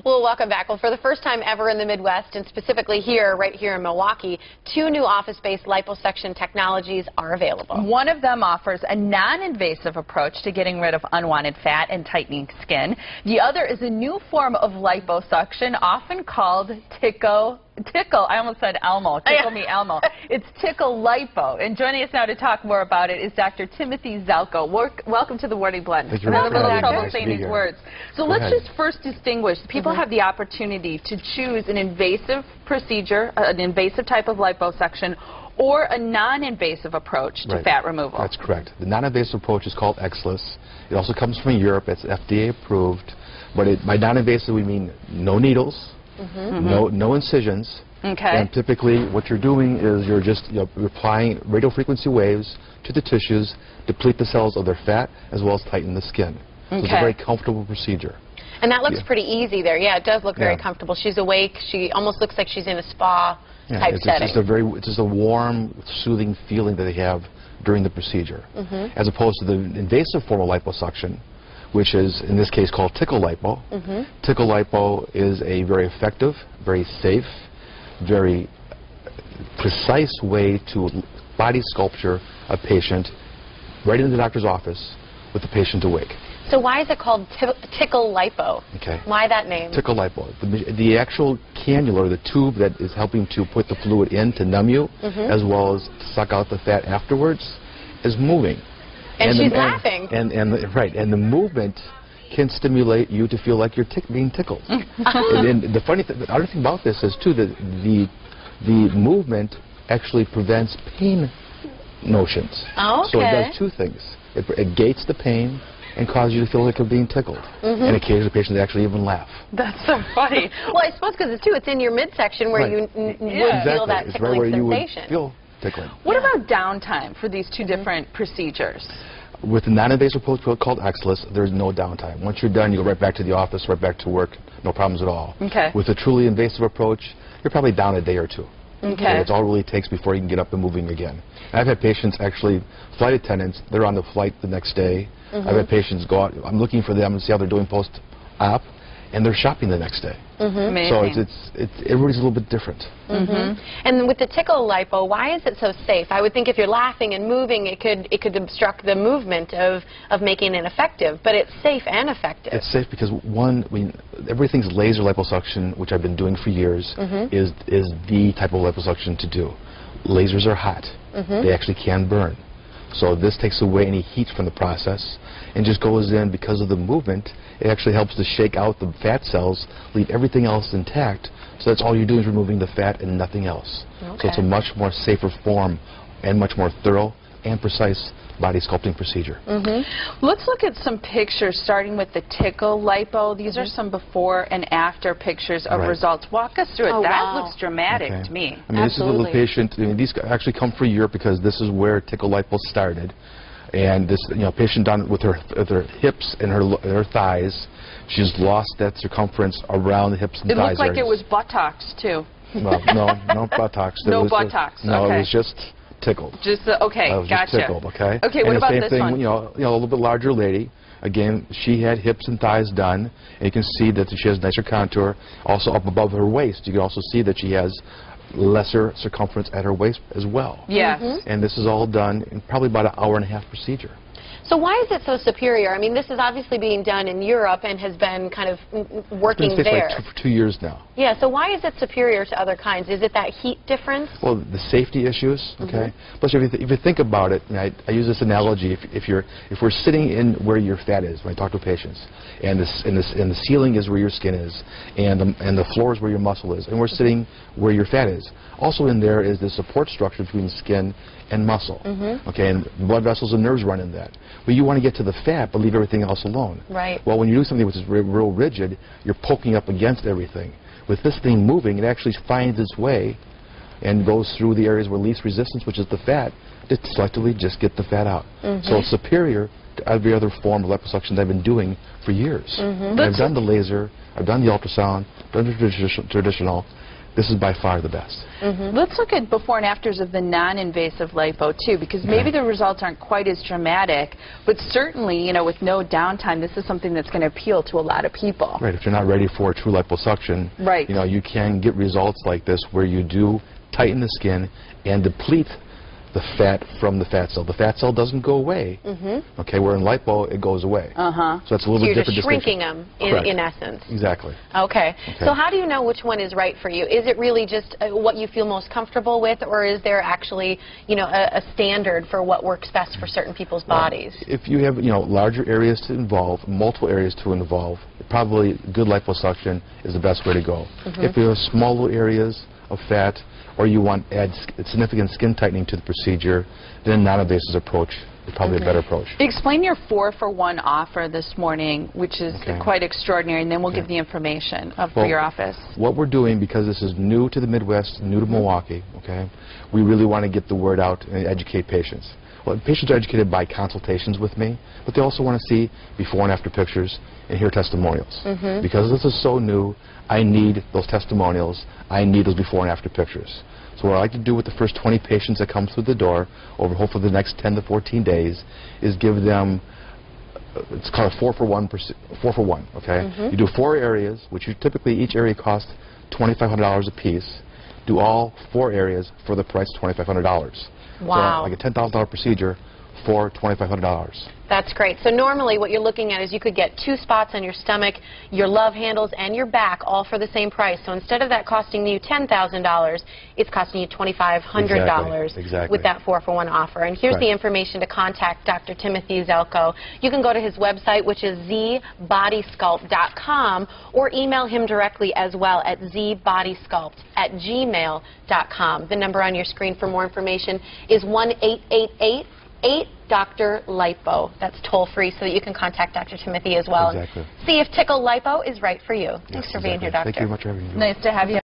Well, welcome back. Well, for the first time ever in the Midwest, and specifically here, right here in Milwaukee, 2 new office-based liposuction technologies are available. One of them offers a non-invasive approach to getting rid of unwanted fat and tightening skin. The other is a new form of liposuction, often called Tickle, I almost said Elmo, Tickle Me Elmo. It's Tickle Lipo. And joining us now to talk more about it is Dr. Timothy Zelko. Welcome to the Morning Blend. Thank you. I'm having a little trouble Nice saying to be these here. words. So let's just first distinguish. People have the opportunity to choose an invasive procedure, an invasive type of liposuction, or a non-invasive approach to fat removal. That's correct. The non-invasive approach is called Exilis. It also comes from Europe. It's FDA approved. But by non-invasive, we mean no needles, no incisions. Okay. And typically, what you're doing is you're just you're applying radio frequency waves to the tissues, deplete the cells of their fat, as well as tighten the skin. So it's a very comfortable procedure. And that looks pretty easy there. Yeah, it does look very comfortable. She's awake. She almost looks like she's in a spa type setting. It's just a warm, soothing feeling that they have during the procedure, as opposed to the invasive form of liposuction, which is in this case called Tickle Lipo. Tickle Lipo is a very effective, very safe, very precise way to body sculpture a patient right in the doctor's office with the patient awake. So why is it called Tickle Lipo? Okay. Why that name? Tickle Lipo. The actual cannula, or the tube that is helping to put the fluid in to numb you, as well as to suck out the fat afterwards, is moving. And she's laughing. And the movement can stimulate you to feel like you're being tickled. and the other thing about this is too that the movement actually prevents pain notions. Oh, okay. So it does 2 things. It gates the pain and causes you to feel like you're being tickled. And occasionally patients actually even laugh. That's so funny. Well, I suppose because it's in your midsection where you would feel that it's tickling right where sensation. you would feel tickling. What about downtime for these 2 different procedures? With the non-invasive approach called Exilis, there's no downtime. Once you're done, you go right back to the office, right back to work, no problems at all. Okay. With a truly invasive approach, you're probably down a day or 2. Okay. That's all it really takes before you can get up and moving again. And I've had patients, actually, flight attendants, they're on the flight the next day. I've had patients go out, I'm looking for them and see how they're doing post-op, and they're shopping the next day. Amazing. So everybody's a little bit different. And with the Tickle Lipo, why is it so safe? I would think if you're laughing and moving, it could obstruct the movement of making it effective, but it's safe and effective. It's safe because, one, everything's laser liposuction, which I've been doing for years, is the type of liposuction to do. Lasers are hot. They actually can burn. So this takes away any heat from the process and just goes in because of the movement. It actually helps to shake out the fat cells, leave everything else intact. So that's all you're doing is removing the fat and nothing else. So it's a much more safer form and much more thorough and precise body sculpting procedure. Let's look at some pictures, starting with the Tickle Lipo. These are some before and after pictures of results. Walk us through it. That looks dramatic to me. I mean, this is a little patient. I mean, these actually come from Europe because this is where Tickle Lipo started. And this, patient done with her hips and her thighs. She's lost that circumference around the hips and thighs. It looked like it was buttocks too. Well, no buttocks. No buttocks. No, it was just tickled. Just okay, was gotcha. Just tickled, okay. Okay, what about this one? You know, a little bit larger lady. Again, she had hips and thighs done, and you can see that she has nicer contour. Also up above her waist, you can also see that she has lesser circumference at her waist as well. Yes. And this is all done in probably about an hour-and-a-half procedure. So why is it so superior? I mean, this is obviously being done in Europe and has been kind of working it's been there. for 2 years now. Yeah, so why is it superior to other kinds? Is it that heat difference? Well, the safety issues, okay? Plus, if you think about it, I use this analogy, if we're sitting in where your fat is, when I talk to patients, and the ceiling is where your skin is, and the floor is where your muscle is, and we're sitting where your fat is. Also in there is the support structure between skin and muscle, okay, and blood vessels and nerves run in that. But you want to get to the fat, but leave everything else alone. Right. Well, when you do something which is real rigid, you're poking up against everything. With this thing moving, it actually finds its way and goes through the areas where least resistance, which is the fat, to selectively just get the fat out. So it's superior to every other form of liposuction that I've been doing for years. And I've done the laser, I've done the ultrasound, done the traditional. this is by far the best. Let's look at before and afters of the non-invasive lipo too, because maybe the results aren't quite as dramatic, but certainly, you know, with no downtime, this is something that's going to appeal to a lot of people. Right. If you're not ready for a true liposuction, Right. you know, you can get results like this where you do tighten the skin and deplete the fat from the fat cell. The fat cell doesn't go away. Okay, where in lipo it goes away. So that's a little bit You're different just shrinking them in essence. Exactly. Okay. So how do you know which one is right for you? Is it really just what you feel most comfortable with, or is there actually, you know, a standard for what works best for certain people's bodies? If you have, you know, larger areas to involve, multiple areas to involve, probably good liposuction is the best way to go. If you have small little areas of fat, or you want to add significant skin tightening to the procedure, then non-invasive approach is probably a better approach. Explain your 4-for-1 offer this morning, which is quite extraordinary, and then we'll give the information for your office. What we're doing, because this is new to the Midwest, new to Milwaukee, okay, we really want to get the word out and educate patients. Well, patients are educated by consultations with me, but they also want to see before and after pictures and hear testimonials. Because this is so new, I need those testimonials. I need those before and after pictures. So what I like to do with the first 20 patients that come through the door over hopefully the next 10 to 14 days is give them, it's called a 4-for-1, okay? You do 4 areas, which you typically each area costs $2,500 a piece. Do all 4 areas for the price of $2,500. Wow. So like a $10,000 procedure for $2,500. That's great. So normally what you're looking at is you could get 2 spots on your stomach, your love handles, and your back all for the same price. So instead of that costing you $10,000, it's costing you $2,500 with that 4-for-1 offer. And here's the information to contact Dr. Timothy Zelko. You can go to his website, which is zbodysculpt.com, or email him directly as well at zbodysculpt@gmail.com. The number on your screen for more information is 1-888-8-Dr. That's toll free, so that you can contact Dr. Timothy as well. Exactly. See if Tickle Lipo is right for you. Thanks for being here, Doctor. Thank you very much for having me. Nice to have you.